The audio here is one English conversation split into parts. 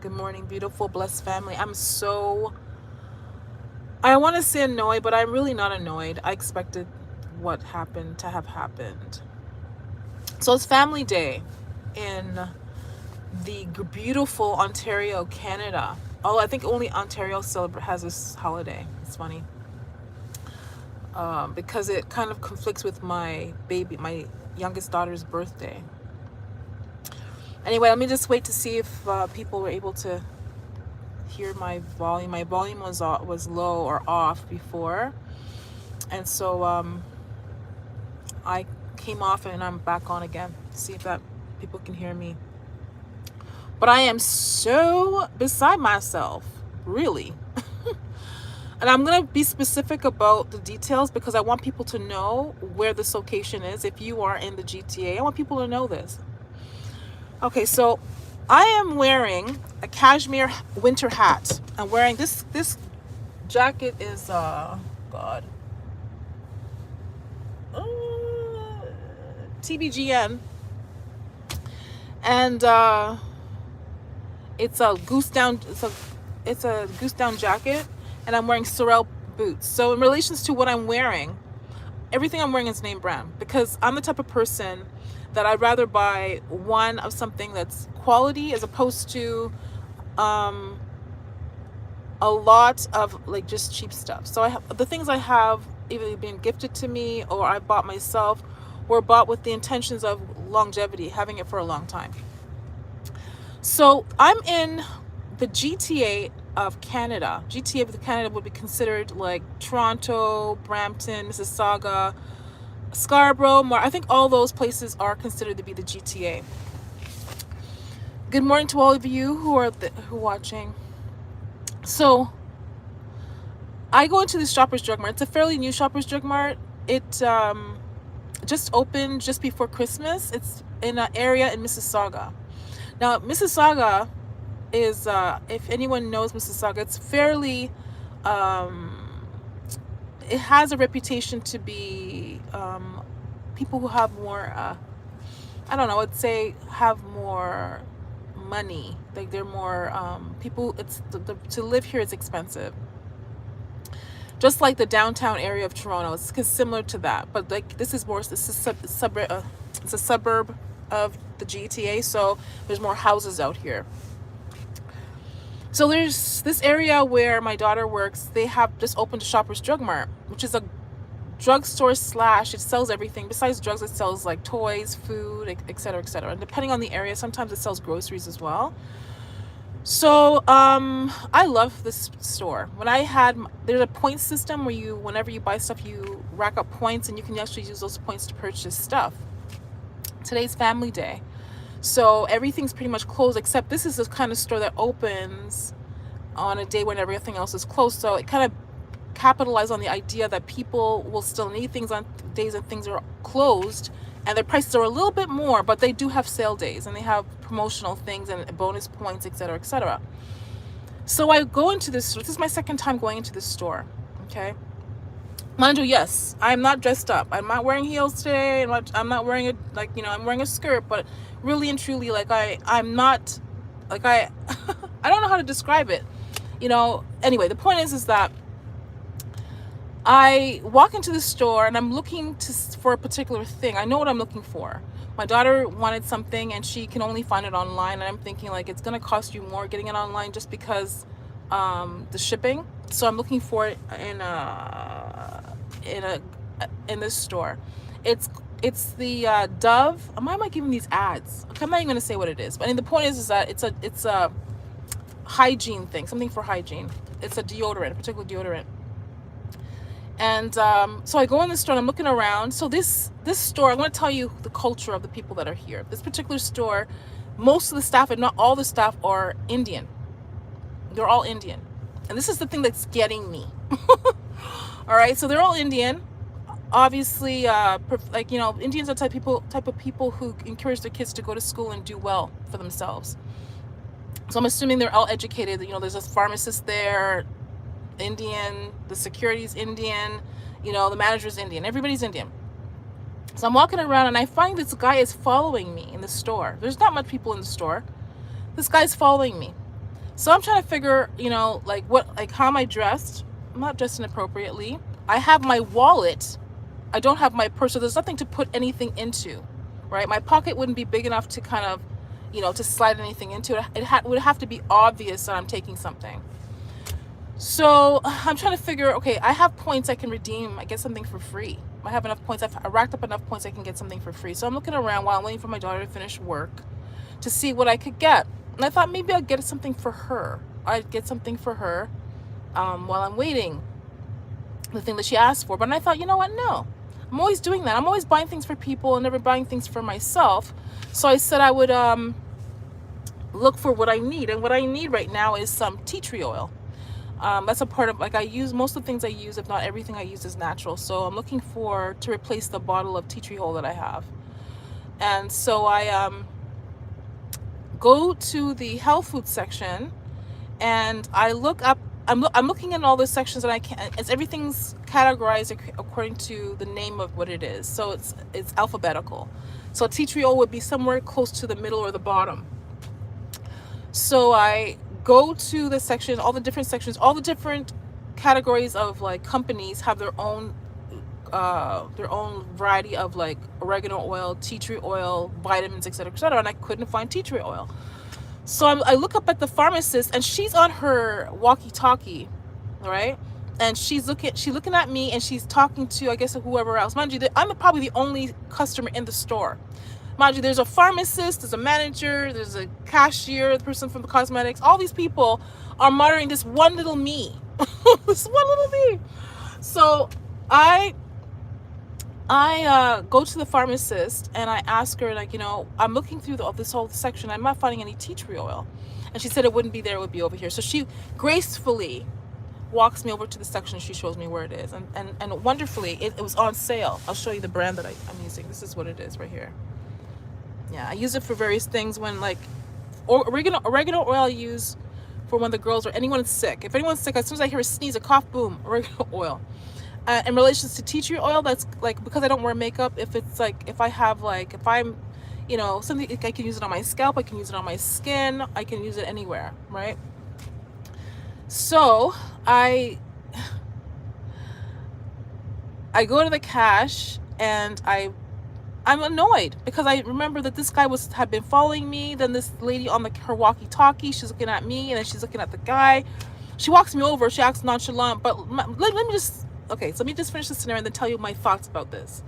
Good morning, beautiful, blessed family. I want to say annoyed, but I'm really not annoyed. I expected what happened to have happened. So it's Family Day in the beautiful Ontario, Canada. Oh, I think only Ontario has this holiday. It's funny because it kind of conflicts with my youngest daughter's birthday. Anyway, let me just wait to see if people were able to hear my volume. My volume was low or off before, and so I came off and I'm back on again to see if that people can hear me. But I am so beside myself, really. And I'm gonna be specific about the details because I want people to know where this location is. If you are in the GTA, I want people to know this. Okay, so I am wearing a cashmere winter hat. I'm wearing this jacket is God. TBGN. And it's a goose down jacket, and I'm wearing Sorel boots. So in relations to what I'm wearing, everything I'm wearing is name brand because I'm the type of person that I'd rather buy one of something that's quality as opposed to a lot of like just cheap stuff. So the things I have either been gifted to me or I bought myself were bought with the intentions of longevity, having it for a long time. So I'm in the GTA of Canada. GTA of Canada would be considered like Toronto, Brampton, Mississauga, Scarborough. I think all those places are considered to be the GTA. Good morning to all of you who are watching. So I go into this Shoppers Drug Mart. It's a fairly new Shoppers Drug Mart. It just opened just before Christmas. It's in an area in Mississauga. Now, Mississauga is, if anyone knows Mississauga, it's fairly, it has a reputation to be people who have more, I don't know, I'd say have more money. Like they're more, people, to live here is expensive. Just like the downtown area of Toronto, it's similar to that. But like this is it's a suburb of the GTA, so there's more houses out here. So there's this area where my daughter works. They have just opened a Shoppers Drug Mart, which is a drugstore / it sells everything. Besides drugs, it sells like toys, food, etc., etc. And depending on the area, sometimes it sells groceries as well. So I love this store. There's a point system where whenever you buy stuff, you rack up points and you can actually use those points to purchase stuff. Today's Family Day, so everything's pretty much closed except this is the kind of store that opens on a day when everything else is closed. So it kind of capitalized on the idea that people will still need things on days that things are closed, and their prices are a little bit more, but they do have sale days and they have promotional things and bonus points, etc., etc. So I go into this store. This is my second time going into this store. Okay, mind you, yes, I'm not dressed up. I'm not wearing heels today. I'm not wearing I'm wearing a skirt, but really and truly, like I'm not, like I don't know how to describe it. Anyway, the point is that I walk into the store and I'm looking for a particular thing. I know what I'm looking for. My daughter wanted something and she can only find it online, and I'm thinking like it's gonna cost you more getting it online just because the shipping. So I'm looking for it in this store. It's the Dove. Why am I giving these ads? Okay, I'm not even gonna say what it is. But the point is that it's a hygiene thing, something for hygiene. It's a deodorant, a particular deodorant. And so I go in the store and I'm looking around. So this store, I want to tell you the culture of the people that are here. This particular store, most of the staff, and not all the staff, are Indian. They're all Indian. And this is the thing that's getting me. All right, so they're all Indian. Obviously, Indians are type of people who encourage their kids to go to school and do well for themselves. So I'm assuming they're all educated. There's a pharmacist there, Indian, the security's Indian, the manager's Indian, everybody's Indian. So I'm walking around and I find this guy is following me in the store. There's not much people in the store. This guy's following me. So I'm trying to figure, like what, like how am I dressed? I'm not dressed inappropriately. I have my wallet. I don't have my purse, so there's nothing to put anything into, right? My pocket wouldn't be big enough to kind of, to slide anything into it. Would have to be obvious that I'm taking something. So I'm trying to figure, okay, I have points I can redeem. I get something for free. I have enough points. I racked up enough points I can get something for free. So I'm looking around while I'm waiting for my daughter to finish work to see what I could get. And I thought maybe I'd get something for her. I'd get something for her while I'm waiting, the thing that she asked for. But I thought, you know what? No. I'm always doing that. I'm always buying things for people and never buying things for myself. So I said I would look for what I need. And what I need right now is some tea tree oil. That's a part of, like, I use most of the things I use, if not everything I use, is natural. So I'm looking to replace the bottle of tea tree oil that I have. And so I go to the health food section and I look up. I'm looking at all the sections and everything's categorized according to the name of what it is. So it's alphabetical. So tea tree oil would be somewhere close to the middle or the bottom. So I go to the section, all the different sections, all the different categories of like companies have their own variety of like oregano oil, tea tree oil, vitamins, etc., etc. And I couldn't find tea tree oil. So I look up at the pharmacist, and she's on her walkie-talkie, right? And she's looking at me, and she's talking to, I guess, whoever else. Mind you, I'm probably the only customer in the store. Mind you, there's a pharmacist, there's a manager, there's a cashier, the person from the cosmetics. All these people are monitoring this one little me. This one little me. So I go to the pharmacist and I ask her, like, I'm looking through this whole section. I'm not finding any tea tree oil. And she said it wouldn't be there, it would be over here. So she gracefully walks me over to the section. She shows me where it is. And wonderfully, it was on sale. I'll show you the brand that I'm using. This is what it is right here. Yeah, I use it for various things when, like, oregano oil I use for when the girls or anyone's sick. If anyone's sick, as soon as I hear a sneeze, a cough, boom, oregano oil. In relations to tea tree oil, that's like, because I don't wear makeup, if I'm, something, I can use it on my scalp, I can use it on my skin, I can use it anywhere, right? So I go to the cash and I'm annoyed because I remember that this guy had been following me. Then this lady on her walkie-talkie, she's looking at me, and then she's looking at the guy. She walks me over. She acts nonchalant, but let me just finish the scenario and then tell you my thoughts about this.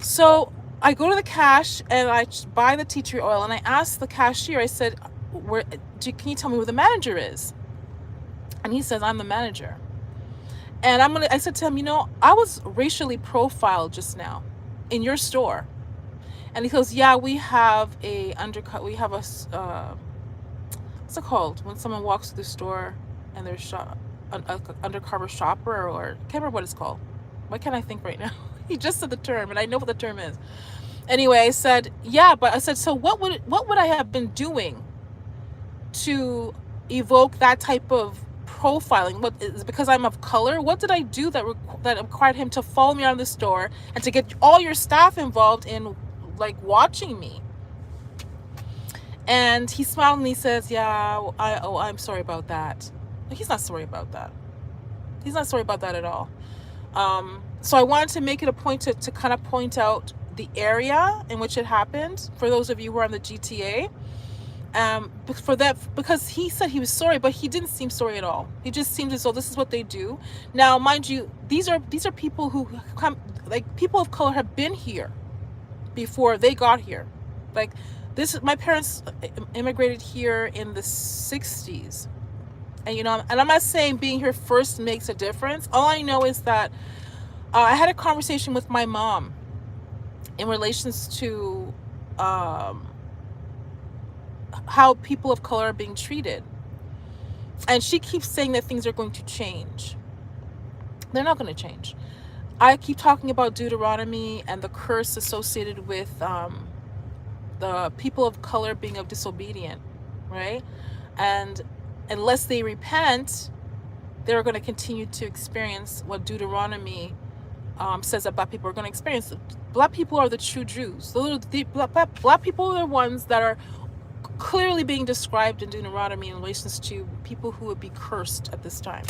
So I go to the cash and I buy the tea tree oil, and I ask the cashier, I said, can you tell me where the manager is? And he says, I'm the manager. And I said to him, I was racially profiled just now in your store. And he goes, yeah, we have what's it called when someone walks through the store and there's an undercover shopper, or I can't remember what it's called. Why can't I think right now? He just said the term and I know what the term is. Anyway, I said, yeah, but I said, so what would I have been doing to evoke that type of profiling? What is because I'm of color? What did I do that required him to follow me around the store and to get all your staff involved in, like, watching me? And he smiled and he says, yeah, I'm sorry about that. But he's not sorry about that. He's not sorry about that at all. So I wanted to make it a point to kind of point out the area in which it happened for those of you who are on the GTA. For that, because he said he was sorry, but he didn't seem sorry at all. He just seemed as though this is what they do. Now, mind you, these are people who come, like, people of color have been here before they got here. Like, my parents immigrated here in the 60s. And, and I'm not saying being here first makes a difference. All I know is that I had a conversation with my mom in relations to how people of color are being treated. And she keeps saying that things are going to change. They're not going to change. I keep talking about Deuteronomy and the curse associated with the people of color being disobedient, right? And unless they repent, they're going to continue to experience what Deuteronomy says that black people are going to experience. Black people are the true Jews. Black people are the ones that are clearly being described in Deuteronomy in relations to people who would be cursed at this time.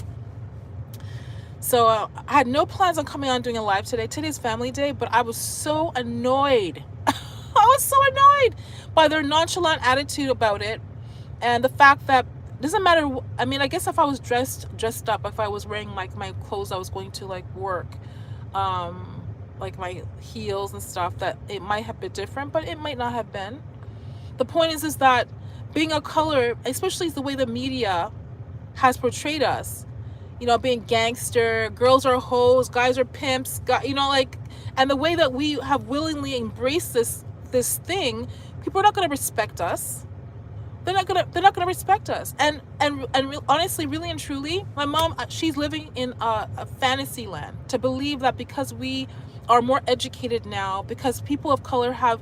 So I had no plans on coming on doing a live today. Today's family day, but I was so annoyed. I was so annoyed by their nonchalant attitude about it, and the fact that it doesn't matter. I mean, I guess if I was dressed up, if I was wearing like my clothes, I was going to like work, like my heels and stuff, that it might have been different, but it might not have been. The point is that being a color, especially the way the media has portrayed us, you know, being gangster, girls are hoes, guys are pimps, you know, like, and the way that we have willingly embraced this thing, people are not going to respect us. They're not gonna respect us. And honestly, really and truly, my mom, she's living in a fantasy land to believe that because we are more educated now, because people of color have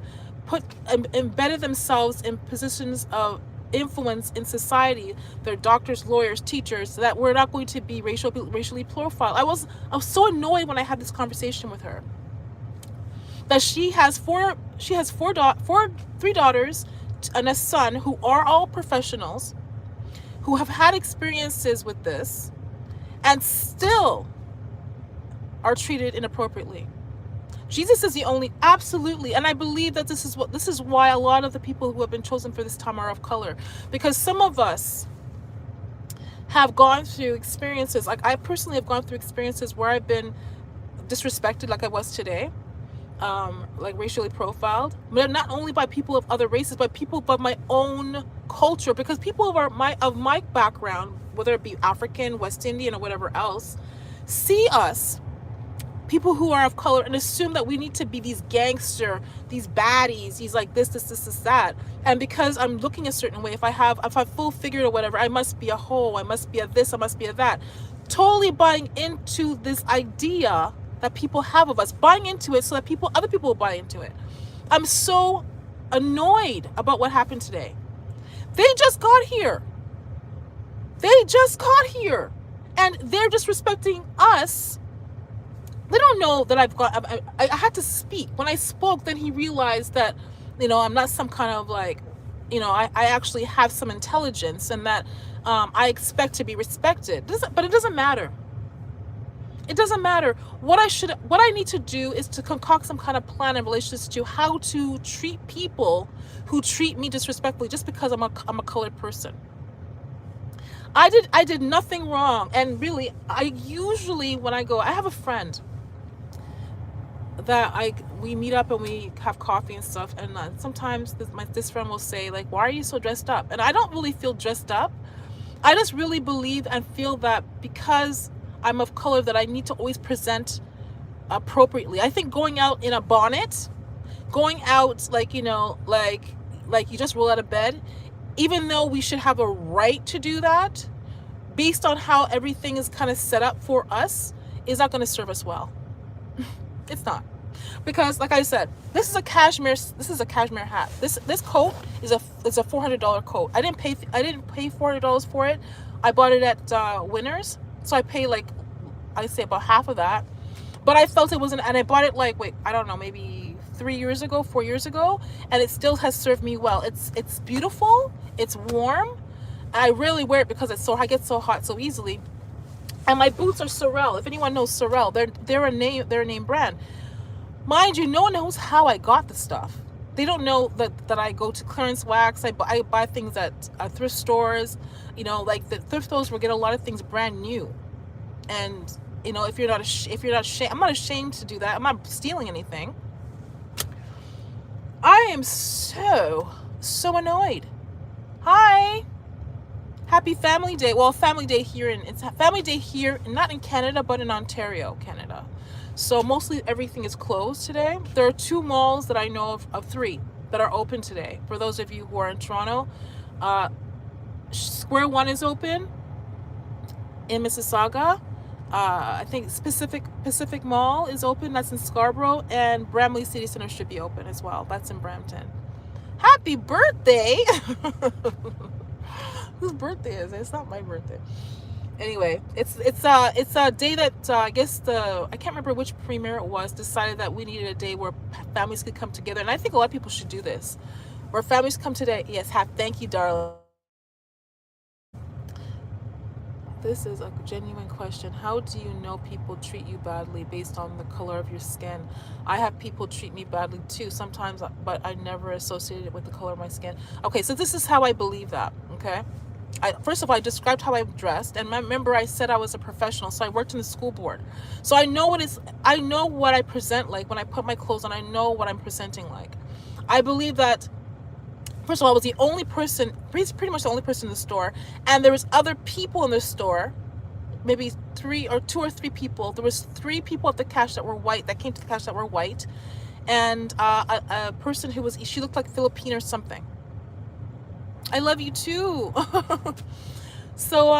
embedded themselves in positions of influence in society, they're doctors, lawyers, teachers, that we're not going to be racially profiled. I was so annoyed when I had this conversation with her, that she has three daughters and a son who are all professionals, who have had experiences with this, and still are treated inappropriately. Jesus is the only, absolutely, and I believe that this is why a lot of the people who have been chosen for this time are of color, because some of us have gone through experiences, like I personally have gone through experiences where I've been disrespected, like I was today, like racially profiled, but not only by people of other races, but my own culture, because people of my background, whether it be African, West Indian, or whatever else, see us, people who are of color, and assume that we need to be these gangster, these baddies, these like this, that. And because I'm looking a certain way, if I full figured or whatever, I must be a hoe, I must be a this, I must be a that. Totally buying into this idea that people have of us, buying into it so that other people will buy into it. I'm so annoyed about what happened today. They just got here. And they're disrespecting us. They don't know that I had to speak. When I spoke, then he realized that, you know, I'm not some kind of like, you know, I actually have some intelligence, and that I expect to be respected. But it doesn't matter. It doesn't matter. What I need to do is to concoct some kind of plan in relation to how to treat people who treat me disrespectfully just because I'm a colored person. I did nothing wrong. And really, I usually, when I have a friend that we meet up and we have coffee and stuff, and sometimes this friend will say, like, why are you so dressed up? And I don't really feel dressed up. I just really believe and feel that because I'm of color, that I need to always present appropriately. I think going out in a bonnet, going out like, you know, like you just roll out of bed, even though we should have a right to do that, based on how everything is kind of set up for us, is not going to serve us well. It's not. Because like I said, this is a cashmere hat. This coat is a $400 coat. I didn't pay $400 for it. I bought it at Winners. So I pay like, I say about half of that, but I felt it wasn't, and I bought it like, I don't know, maybe 4 years ago, and it still has served me well. It's beautiful, it's warm. I rarely wear it because I get so hot so easily. And my boots are Sorel. If anyone knows Sorel, they're a name brand. Mind you, no one knows how I got the stuff. They don't know that I go to clearance wax. I buy things at thrift stores. You know, like the thrift stores will get a lot of things brand new. And you know, if you're not ashamed, I'm not ashamed to do that. I'm not stealing anything. I am so annoyed. Hi. Happy Family Day. Well, Family Day here, it's Family Day here, not in Canada, but in Ontario, Canada. So mostly everything is closed today. There are 2 malls that I know of 3 that are open today. For those of you who are in Toronto, Square One is open in Mississauga. I think Pacific Mall is open. That's in Scarborough, and Bramley City Center should be open as well. That's in Brampton. Happy birthday! Whose birthday is it? It's not my birthday. Anyway, it's a day that I guess I can't remember which premier it was, decided that we needed a day where families could come together, and I think a lot of people should do this. Where families come today. Yes, thank you, darling. This is a genuine question. How do you know people treat you badly based on the color of your skin? I have people treat me badly too sometimes, but I never associated it with the color of my skin. Okay, so this is how I believe that. Okay. First of all, I described how I dressed, and remember I said I was a professional, so I worked in the school board. So I know I know what I present like when I put my clothes on. I know what I'm presenting like. I believe that, first of all, I was the only person, pretty much the only person in the store, and there was other people in the store, maybe two or three people. There was 3 people at the cash that were white, that came to the cash that were white, and a person who she looked like Filipino or something. I love you too. So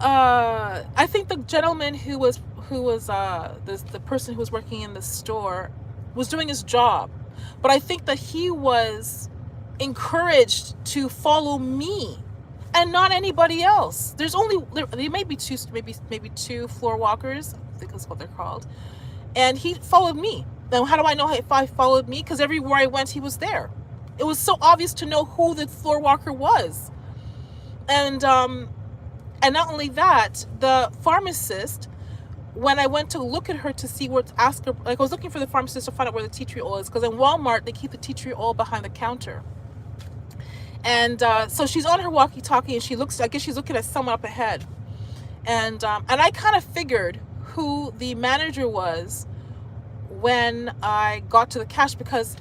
I think the gentleman who was the person who was working in the store was doing his job, but I think that he was encouraged to follow me and not anybody else. There may be maybe two floor walkers, I think that's what they're called, and he followed me. Now, how do I know if I followed me? Because everywhere I went, he was there. It was so obvious to know who the floor walker was. And not only that, the pharmacist, when I went to look at her to see where to ask her, like I was looking for the pharmacist to find out where the tea tree oil is, because in Walmart they keep the tea tree oil behind the counter. And so she's on her walkie-talkie, and I guess she's looking at someone up ahead. And I kind of figured who the manager was when I got to the cash, because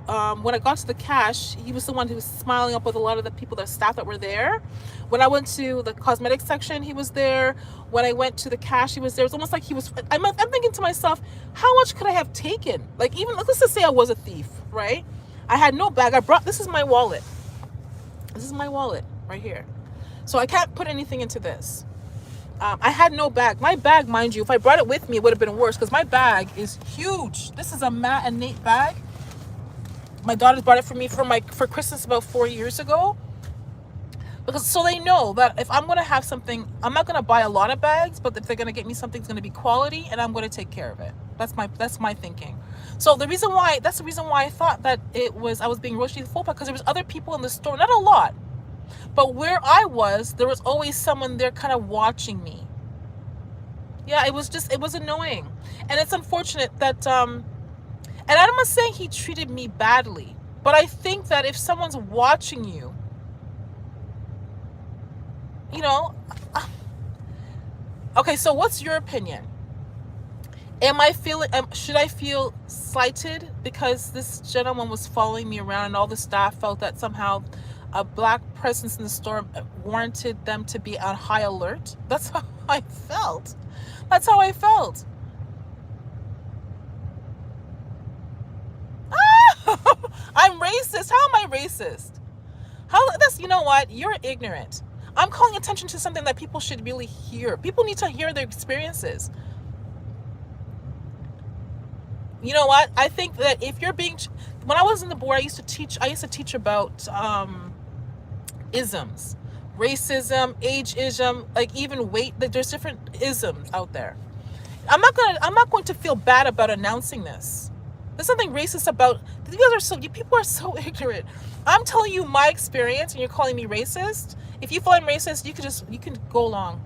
when I got to the cash, he was the one who was smiling up with a lot of the people, the staff that were there. When I went to the cosmetics section, he was there. When I went to the cash, he was there. It was almost like he was, I'm thinking to myself, how much could I have taken? Like, even, let's just say I was a thief, right? I had no bag. This is my wallet. This is my wallet right here. So I can't put anything into this. I had no bag. My bag, mind you, if I brought it with me, it would have been worse, because my bag is huge. This is a Matt and Nate bag. My daughters bought it for me for Christmas about 4 years ago, because so they know that if I'm going to have something, I'm not going to buy a lot of bags, but if they're going to get me something, it's going to be quality, and I'm going to take care of it. That's my thinking. So that's the reason why I thought that I was being roasted full, because there was other people in the store, not a lot, but where I was, there was always someone there kind of watching me. Yeah, it was annoying, and it's unfortunate that and I'm not saying he treated me badly, but I think that if someone's watching you, you know, okay, so what's your opinion? Should I feel slighted because this gentleman was following me around and all the staff felt that somehow a black presence in the store warranted them to be on high alert? That's how I felt. That's how I felt. I'm racist. How am I racist? You know what? You're ignorant. I'm calling attention to something that people should really hear. People need to hear their experiences. You know what? I think that if you're when I was in the board, I used to teach about isms, racism, ageism, like even weight. There's different isms out there. I'm not going to feel bad about announcing this. There's something racist about people are so ignorant. I'm telling you my experience, and you're calling me racist. If you feel I'm racist, you can go along,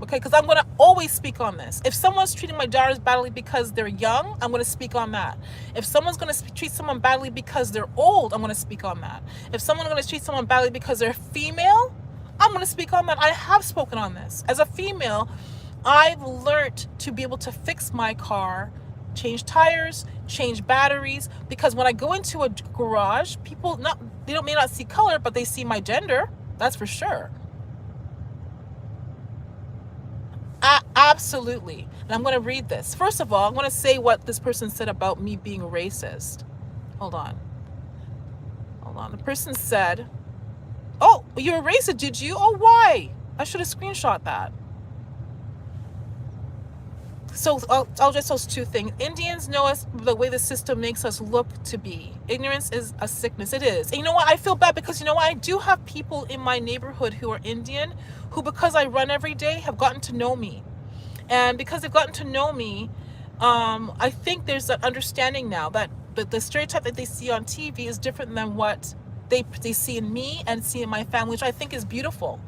okay? Because I'm going to always speak on this. If someone's treating my daughters badly because they're young, I'm going to speak on that. If someone's going to treat someone badly because they're old, I'm going to speak on that. If someone's going to treat someone badly because they're female, I'm going to speak on that. I have spoken on this. As a female, I've learned to be able to fix my car, change tires, change batteries, because when I go into a garage, people may not see color, but they see my gender. That's for sure. Absolutely. And I'm going to read this. First of all, I'm going to say what this person said about me being racist. Hold on. The person said, "Oh, you're a racist, did you? Oh, why? I should have screenshot that." So I'll just those two things. Indians know us the way the system makes us look to be. Ignorance is a sickness. It is. And you know what? I feel bad because, you know what? I do have people in my neighborhood who are Indian who, because I run every day, have gotten to know me. And because they've gotten to know me, I think there's an understanding now that the stereotype that they see on TV is different than what they see in me and see in my family, which I think is beautiful.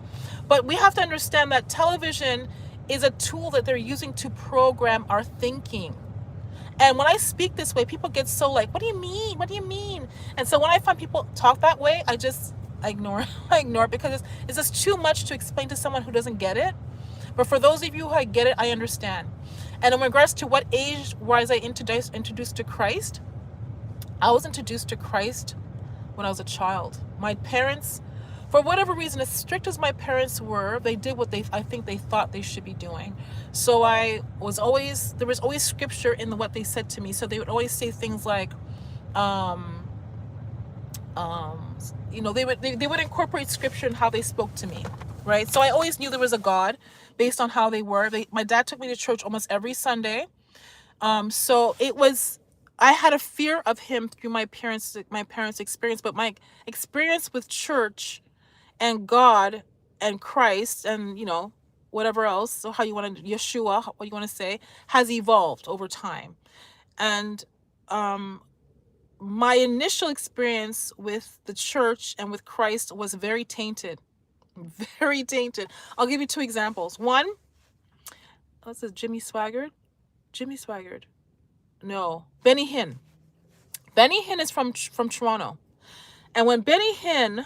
But we have to understand that television is a tool that they're using to program our thinking. And when I speak this way, people get so like, what do you mean? What do you mean? And so when I find people talk that way, I ignore I ignore it, because it's just too much to explain to someone who doesn't get it. But for those of you who get it, I understand. And in regards to what age was I introduced to Christ, I was introduced to Christ when I was a child. My parents, for whatever reason, as strict as my parents were, they did what I think they thought they should be doing. So there was always scripture in what they said to me. So they would always say things like, they would incorporate scripture in how they spoke to me, right? So I always knew there was a God based on how they were. My dad took me to church almost every Sunday. So I had a fear of him through my parents' experience, but my experience with church and God and Christ and, whatever else, so how you want to, Yeshua, what you want to say, has evolved over time. And my initial experience with the church and with Christ was very tainted. Very tainted. I'll give you 2 examples. One, what's this, Jimmy Swaggart? No, Benny Hinn. Benny Hinn is from Toronto. And when Benny Hinn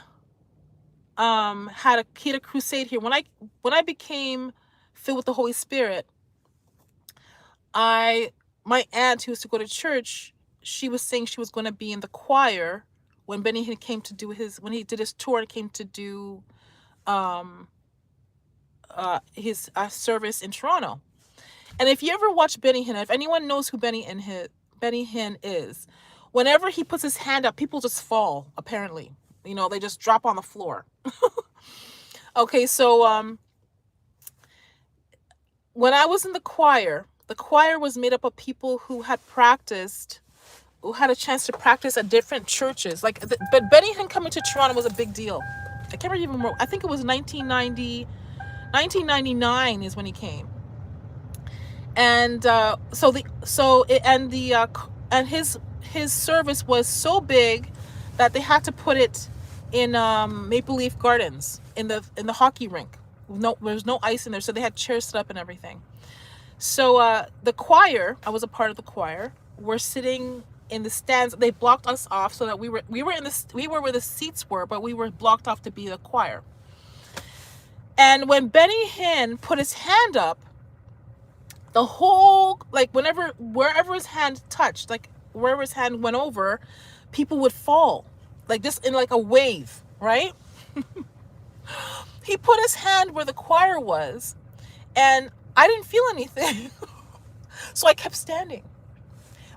had a crusade here, when I became filled with the Holy Spirit, my aunt who used to go to church, she was saying she was going to be in the choir when Benny Hinn came to do when he did his tour and came to do his service in Toronto. And if you ever watch Benny Hinn, if anyone knows who Benny Hinn is, whenever he puts his hand up, people just fall, apparently. They just drop on the floor. Okay, so when I was in the choir was made up of people who had a chance to practice at different churches. But Benny Hinn coming to Toronto was a big deal. I can't remember. I think it was 1999 is when he came. And his service was so big that they had to put it in Maple Leaf Gardens in the hockey rink. There's no ice in there, so they had chairs set up and everything. So the choir, I was a part of the choir, were sitting in the stands. They blocked us off so that we were where the seats were, but we were blocked off to be the choir. And when Benny Hinn put his hand up, the whole, wherever his hand touched, wherever his hand went over, people would fall, just in a wave, right? He put his hand where the choir was, and I didn't feel anything. So I kept standing.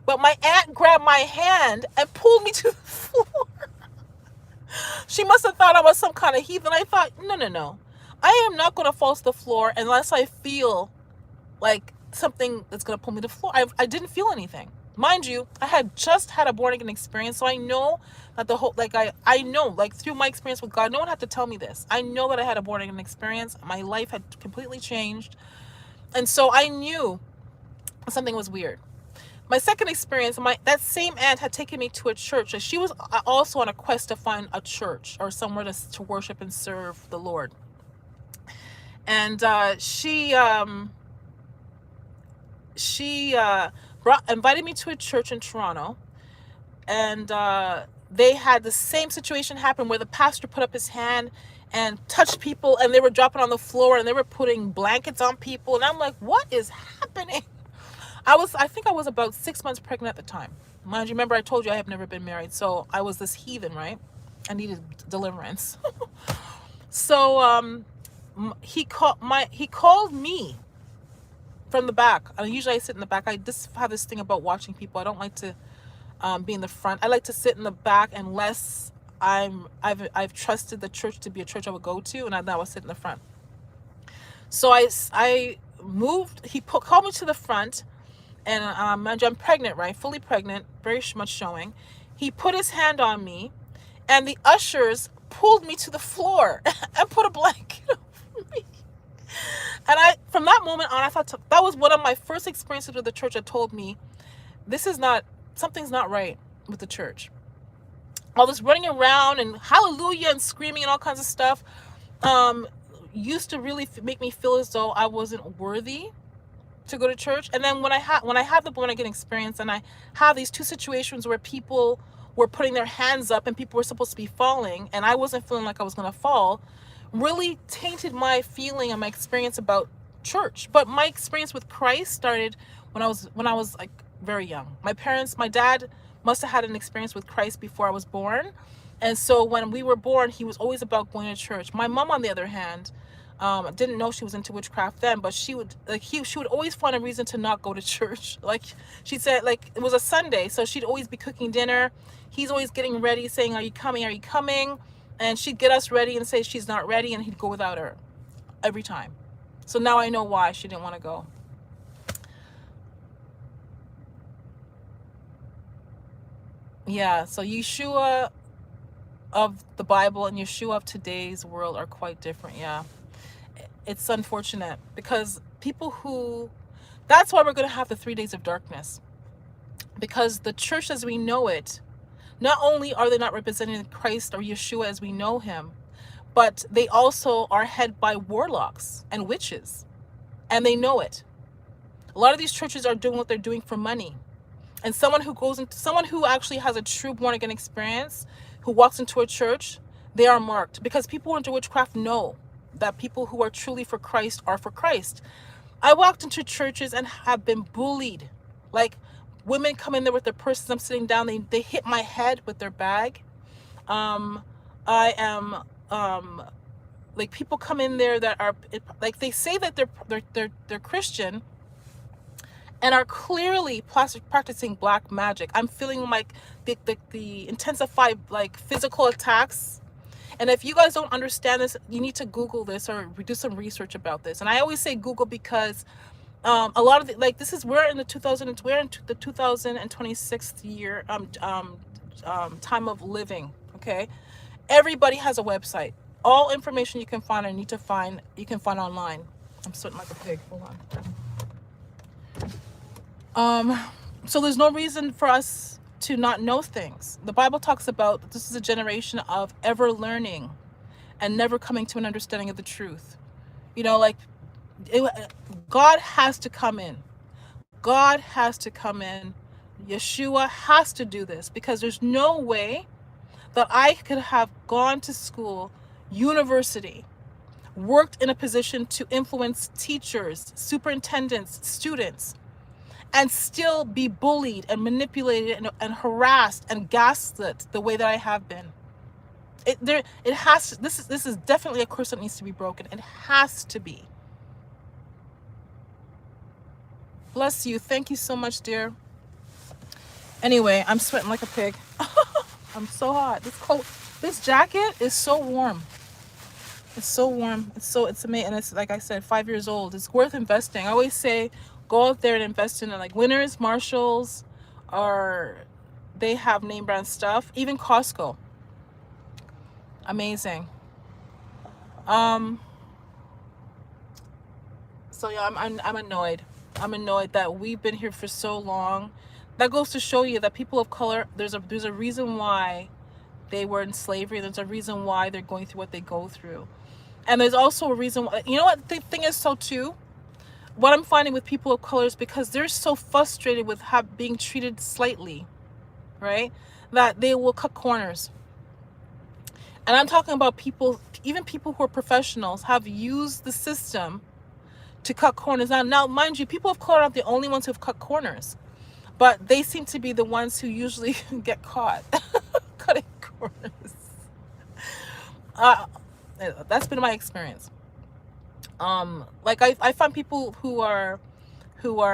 But my aunt grabbed my hand and pulled me to the floor. She must have thought I was some kind of heathen. I thought, no. I am not going to fall to the floor unless I feel like something that's going to pull me to the floor. I didn't feel anything. Mind you, I had just had a born again experience, so I know that I know through my experience with God, no one had to tell me this. I know that I had a born again experience. My life had completely changed. And so I knew something was weird. My second experience, that same aunt had taken me to a church. She was also on a quest to find a church or somewhere to worship and serve the Lord. And she invited me to a church in Toronto, and they had the same situation happen where the pastor put up his hand and touched people, and they were dropping on the floor, and they were putting blankets on people, and I'm like, what is happening? I think I was about 6 months pregnant at the time. Mind you, remember I told you I have never been married, so I was this heathen, right? I needed deliverance. So he called me from the back. Usually I sit in the back. I just have this thing about watching people. I don't like to be in the front. I like to sit in the back unless I've trusted the church to be a church I would go to, and I would sit in the front. So I moved. He called me to the front, and I'm pregnant, right? Fully pregnant, very much showing. He put his hand on me, and the ushers pulled me to the floor and put a blanket over me. And from that moment on, I thought that was one of my first experiences with the church that told me, something's not right. with the church. All this running around and hallelujah and screaming and all kinds of stuff used to really make me feel as though I wasn't worthy to go to church. And then when I have the born again experience, and I have these two situations where people were putting their hands up and people were supposed to be falling, and I wasn't feeling like I was going to fall, really tainted my feeling and my experience about church. But my experience with Christ started when I was like very young. My dad must have had an experience with Christ before I was born. And so when we were born, he was always about going to church. My mom, on the other hand, didn't know she was into witchcraft then, but she would always find a reason to not go to church. Like she said, like it was a Sunday, so she'd always be cooking dinner. He's always getting ready, saying, "Are you coming? Are you coming?" And she'd get us ready and say she's not ready, and he'd go without her every time. So now I know why she didn't want to go. Yeah, so Yeshua of the Bible and Yeshua of today's world are quite different. Yeah, it's unfortunate because that's why we're going to have the 3 days of darkness, because the church as we know it, not only are they not representing Christ or Yeshua as we know him, but they also are headed by warlocks and witches, and they know it. A lot of these churches are doing what they're doing for money. And someone who actually has a true born again experience, who walks into a church, they are marked, because people who are into witchcraft know that people who are truly for Christ are for Christ. I walked into churches and have been bullied. Like women come in there with their purses, I'm sitting down, they hit my head with their bag. I am like, people come in there that are like, they say that they're Christian and are clearly practicing black magic. I'm feeling like the intensified like physical attacks. And if you guys don't understand this, you need to Google this or do some research about this. And I always say Google because a lot of we're in the 2026th year time of living. Okay, everybody has a website. All information you can find or need to find, you can find online. I'm sweating like a pig. Hold on. So there's no reason for us to not know things. The Bible talks about that this is a generation of ever learning and never coming to an understanding of the truth. You know, like God has to come in. God has to come in. Yeshua has to do this, because there's no way that I could have gone to school, university, worked in a position to influence teachers, superintendents, students, and still be bullied and manipulated and harassed and gaslit the way that I have been. This is definitely a curse that needs to be broken. It has to be. Bless you. Thank you so much, dear. Anyway, I'm sweating like a pig. I'm so hot. This jacket is so warm. It's so warm. It's amazing. And it's, like I said, 5 years old. It's worth investing. I always say, go out there and invest in it. Like Winners, Marshalls, they have name brand stuff. Even Costco. Amazing. So yeah, I'm annoyed. I'm annoyed that we've been here for so long. That goes to show you that people of color, there's a reason why they were in slavery. There's a reason why they're going through what they go through. And there's also a reason why, you know what the thing is, so too, what I'm finding with people of color is because they're so frustrated with being treated slightly, right, that they will cut corners. And I'm talking about people, even people who are professionals, have used the system to cut corners. Now, mind you, people of color are not the only ones who have cut corners, but they seem to be the ones who usually get caught cutting corners. That's been my experience. Like I find people who are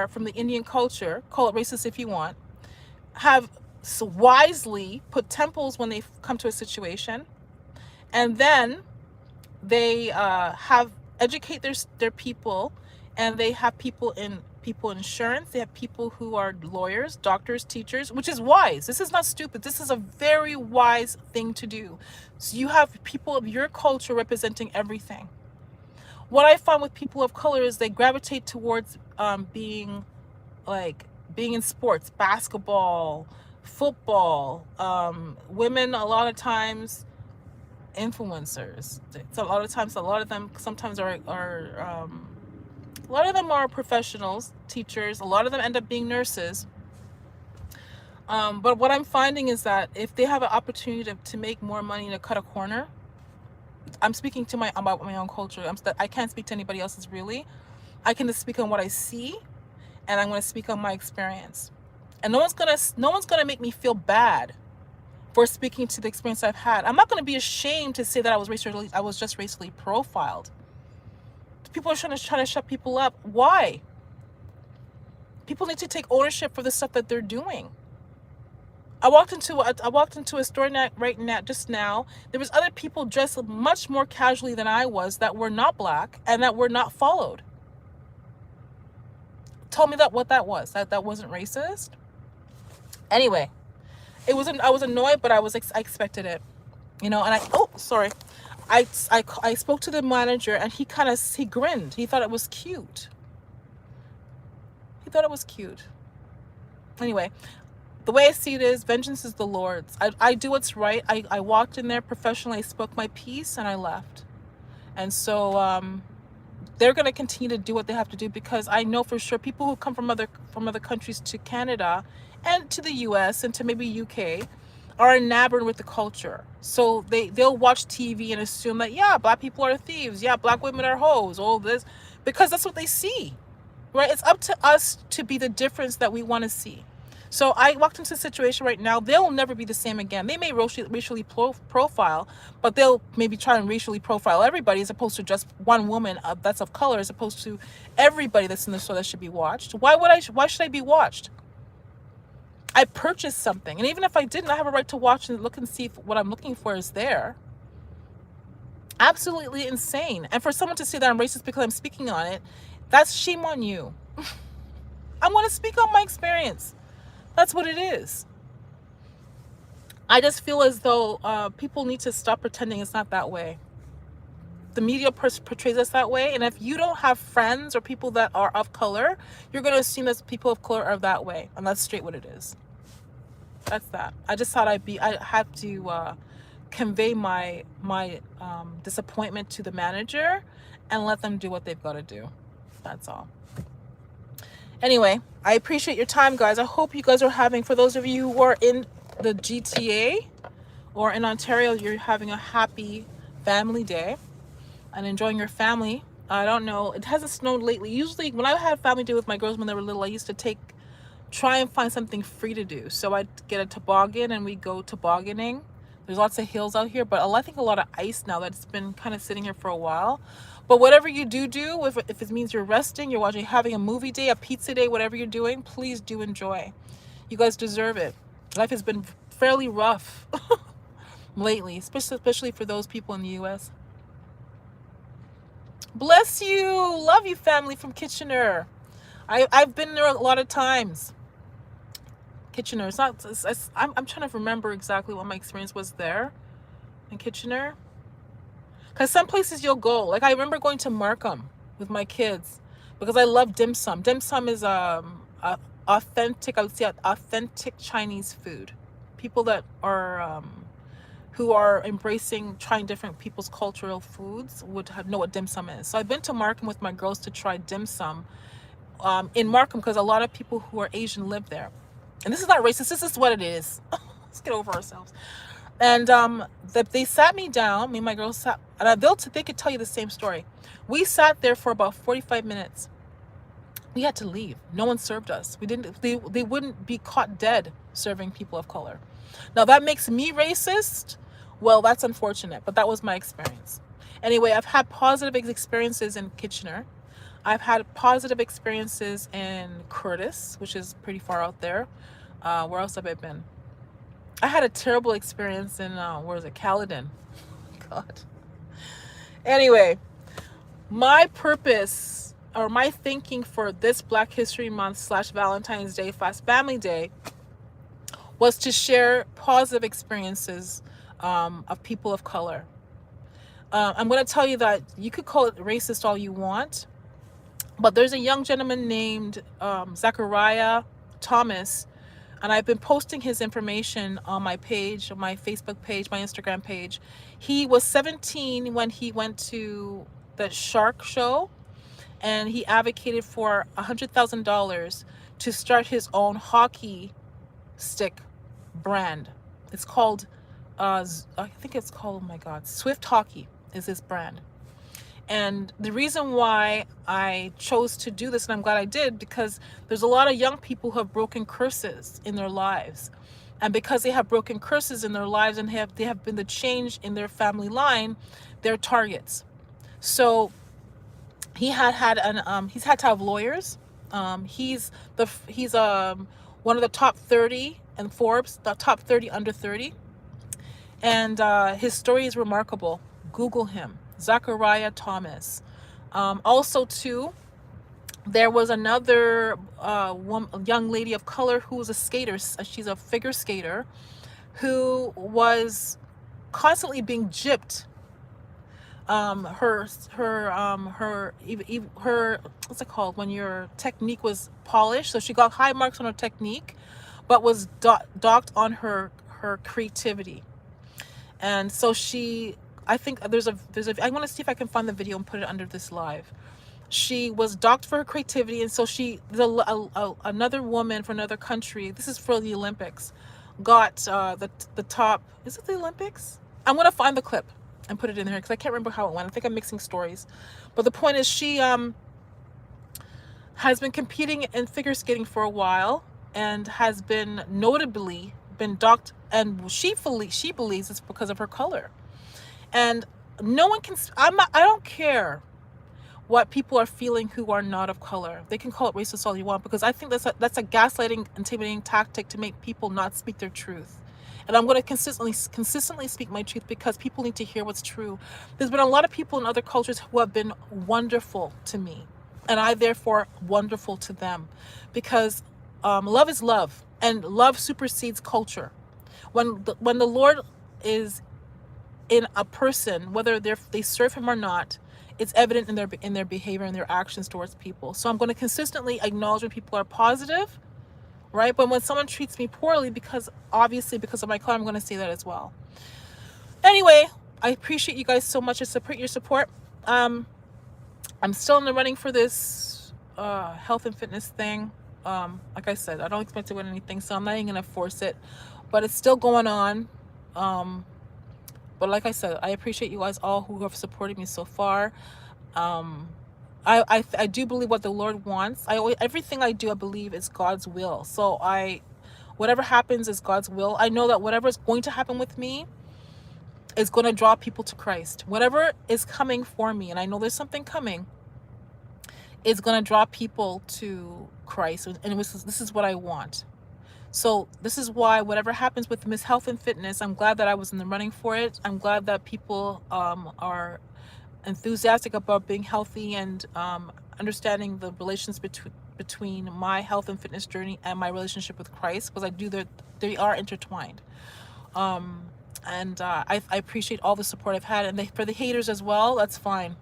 from the Indian culture, call it racist if you want, have so wisely put temples when they come to a situation, and then they have educate their people, and they have people in insurance. They have people who are lawyers, doctors, teachers, which is wise. This is not stupid. This is a very wise thing to do. So you have people of your culture representing everything. What I find with people of color is they gravitate towards being in sports, basketball, football, women a lot of times influencers. So a lot of times, a lot of them sometimes are a lot of them are professionals, teachers. A lot of them end up being nurses. But what I'm finding is that if they have an opportunity to make more money to cut a corner, I'm speaking to about my own culture. I can't speak to anybody else's really. I can just speak on what I see, and I'm going to speak on my experience. And no one's gonna make me feel bad for speaking to the experience I've had. I'm not going to be ashamed to say that I was just racially profiled. People are trying to shut people up. Why? People need to take ownership for the stuff that they're doing. I walked into a store right now, just now. There was other people dressed much more casually than I was that were not black and that were not followed. Tell me what that was. That wasn't racist. Anyway, I was annoyed, but I expected it, and I spoke to the manager, and he grinned. He thought it was cute. Anyway, the way I see it is, vengeance is the Lord's. I do what's right. I walked in there professionally, I spoke my piece, and I left. And so they're going to continue to do what they have to do, because I know for sure people who come from other countries to Canada and to the US and to maybe UK are enamored with the culture. So they'll watch TV and assume that, yeah, black people are thieves. Yeah, black women are hoes, all this, because that's what they see, right? It's up to us to be the difference that we want to see. So I walked into a situation right now, they'll never be the same again. They may racially profile, but they'll maybe try and racially profile everybody as opposed to just one woman that's of color, as opposed to everybody that's in the store that should be watched. Why should I be watched? I purchased something, and even if I didn't, I have a right to watch and look and see if what I'm looking for is there. Absolutely insane. And for someone to say that I'm racist because I'm speaking on it, that's shame on you. I want to speak on my experience. That's what it is. I just feel as though people need to stop pretending it's not that way. The media portrays us that way, and if you don't have friends or people that are of color, you're going to assume that people of color are that way, and that's straight what it is. That's that. I just thought I had to convey my disappointment to the manager and let them do what they've got to do. That's all. Anyway, I appreciate your time, guys. I hope you guys are having, for those of you who are in the GTA or in Ontario, you're having a happy family day and enjoying your family. I don't know, it hasn't snowed lately. Usually when I had family day with my girls when they were little, I used to try and find something free to do. So I'd get a toboggan and we go tobogganing. There's lots of hills out here, but I think a lot of ice now that's been kind of sitting here for a while. But whatever you do, if it means you're resting, you're watching, having a movie day, a pizza day, whatever you're doing, please do enjoy. You guys deserve it. Life has been fairly rough lately, especially for those people in the US. Bless you. Love you, family from Kitchener. I've been there a lot of times. Kitchener. I'm trying to remember exactly what my experience was there in Kitchener. Because some places you'll go, like I remember going to Markham with my kids because I love dim sum. Dim sum is authentic, I would say authentic Chinese food. People that are who are embracing trying different people's cultural foods would know what dim sum is. So I've been to Markham with my girls to try dim sum in Markham because a lot of people who are Asian live there. And this is not racist, this is what it is. Let's get over ourselves. And they sat me down, me and my girls sat, and they could tell you the same story. We sat there for about 45 minutes. We had to leave. No one served us. They wouldn't be caught dead serving people of color. Now that makes me racist. Well, that's unfortunate, but that was my experience. Anyway, I've had positive experiences in Kitchener. I've had positive experiences in Curtis, which is pretty far out there. Where else have I been? I had a terrible experience in, Caledon. God. Anyway, my purpose or my thinking for this Black History Month / Valentine's Day / Family Day was to share positive experiences of people of color. I'm going to tell you that you could call it racist all you want, but there's a young gentleman named Zachariah Thomas And I've been posting his information on my page, on my Facebook page, my Instagram page. He was 17 when he went to the shark show, and he advocated for $100,000 to start his own hockey stick brand. It's called, I think it's called, oh my God, Swift Hockey is his brand. And the reason why I chose to do this, and I'm glad I did, because there's a lot of young people who have broken curses in their lives. And because they have broken curses in their lives and they have been the change in their family line, they're targets. So he's had to have lawyers. He's one of the top 30 in Forbes, the top 30 under 30. And his story is remarkable. Google him, Zachariah Thomas. Also, too, there was another young lady of color who was a skater. She's a figure skater who was constantly being gypped. Her what's it called when your technique was polished? So she got high marks on her technique, but was docked on her creativity. And so I think I want to see if I can find the video and put it under this live. She was docked for her creativity, and so another woman from another country, this is for the Olympics, got the top, is it the Olympics? I'm going to find the clip and put it in here because I can't remember how it went. I think I'm mixing stories. But the point is, she has been competing in figure skating for a while and has been notably been docked, and she believes it's because of her color. And no one can, I don't care what people are feeling who are not of color. They can call it racist all you want, because I think that's a gaslighting, intimidating tactic to make people not speak their truth. And I'm going to consistently speak my truth, because people need to hear what's true. There's been a lot of people in other cultures who have been wonderful to me, and I therefore wonderful to them, because love is love, and love supersedes culture. When the Lord is in a person, whether they serve him or not, it's evident in their behavior and their actions towards people. So I'm going to consistently acknowledge when people are positive, right? But when someone treats me poorly, obviously because of my color, I'm going to say that as well. Anyway, I appreciate you guys so much. I support your support. I'm still in the running for this health and fitness thing. Like I said, I don't expect to win anything, so I'm not even going to force it. But it's still going on. But like I said, I appreciate you guys all who have supported me so far. I do believe what the Lord wants. Everything I do, I believe is God's will. So whatever happens is God's will. I know that whatever is going to happen with me is going to draw people to Christ. Whatever is coming for me, and I know there's something coming, is going to draw people to Christ. And this is what I want. So this is why whatever happens with Miss Health and Fitness, I'm glad that I was in the running for it. I'm glad that people are enthusiastic about being healthy and understanding the relations between my health and fitness journey and my relationship with Christ, because they are intertwined. And I appreciate all the support I've had, and for the haters as well, that's fine.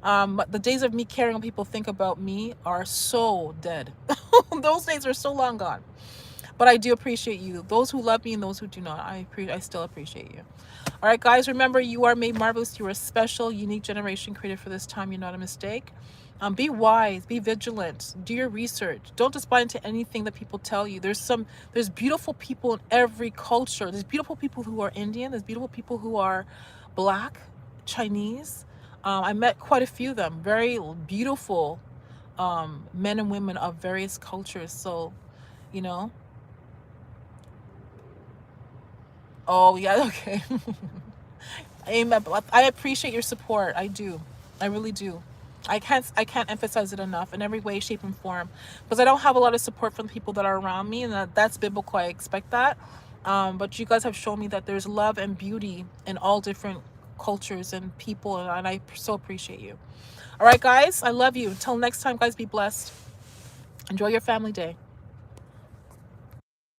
But the days of me caring what people think about me are so dead. Those days are so long gone. But I do appreciate you. Those who love me and those who do not, I still appreciate you. All right, guys, remember, you are made marvelous. You are a special, unique generation created for this time. You're not a mistake. Be wise, be vigilant, do your research. Don't just buy into anything that people tell you. There's beautiful people in every culture. There's beautiful people who are Indian. There's beautiful people who are Black, Chinese. I met quite a few of them, very beautiful men and women of various cultures. So, oh yeah, okay. Amen. I appreciate your support. I do. I really do. I can't emphasize it enough in every way, shape, and form, because I don't have a lot of support from the people that are around me, and that's biblical. I expect that. But you guys have shown me that there's love and beauty in all different cultures and people, and I so appreciate you. All right, guys, I love you. Until next time, guys, be blessed. Enjoy your family day.